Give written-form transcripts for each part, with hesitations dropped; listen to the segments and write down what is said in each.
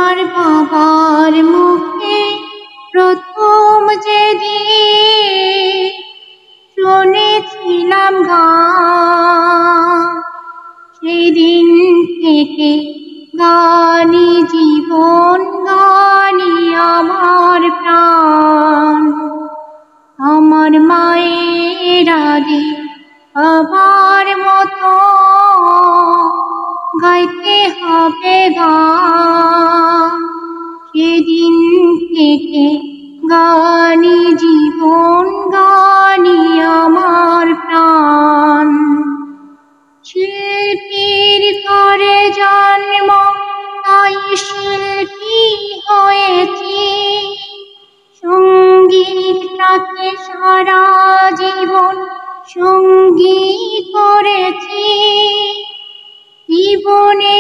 আমার বাবার মুখে প্রথম যেদিন শুনেছিলাম গান, সেদিন থেকে গানই জীবন, গানই আমার প্রাণ। আমার মায়ের আদি বাবার মতো গাইতে হবে গান, সেদিন থেকে গানই জীবন, গানই আমার প্রাণ। শিল্পীর ঘরে জন্ম, তাই শিল্পী হয়েছি, সঙ্গীতটাকে সারা জীবন সঙ্গী করেছি। জীবনে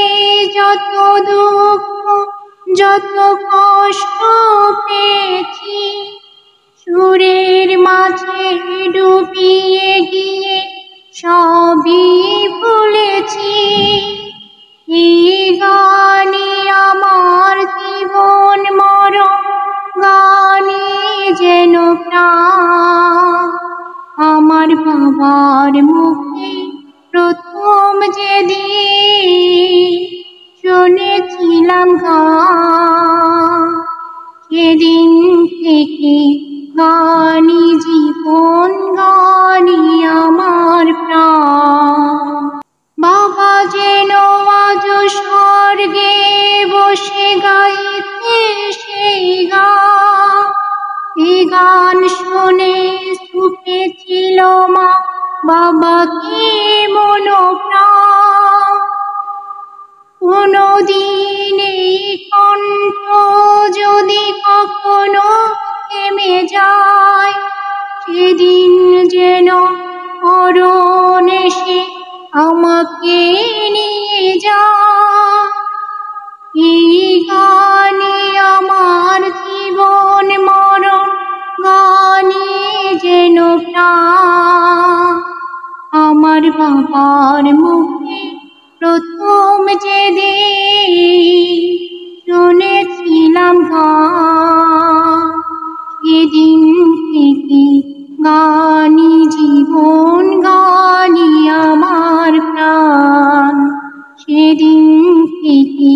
যত দুঃখ, যত কষ্ট পেয়েছি, সুরের মাঝে ডুবিয়ে গিয়ে সবই ভুলেছি। এই গানই আমার জীবন মরণ, গানই যেন প্রাণ। আমার বাবার মুখে প্রথম যেদিন শুনেছিলাম গান, সেদিন থেকে গানই জীবন, গানই আমার প্রাণ। বাবা যেন আজ স্বর্গে বসে গাইতে সেই গান, এই গান শুনে ছুটেছিল মা বাবাকে মনপ্রাণ। কোনদিন এই কণ্ঠ যদি কখনো থেমে যায়, সেদিন যেন মরণ এসে আমাকে নিয়ে যায়। এই গানই আমার জীবন মরণ, গানই যেন প্রাণ। আমার বাবার মুখে প্রথম যেদিন শুনেছিলাম গান, সেদিন থেকে গানই জীবন, গানই আমার প্রাণ। সেদিন থেকে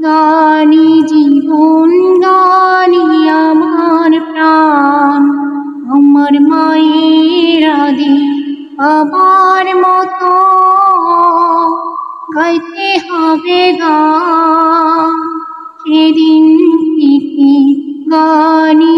গানই জীবন, গানই আমার প্রাণ। আমার মায়ের আদি বাবার মতো গাইতে হবে গান, সেদিন থেকে গানই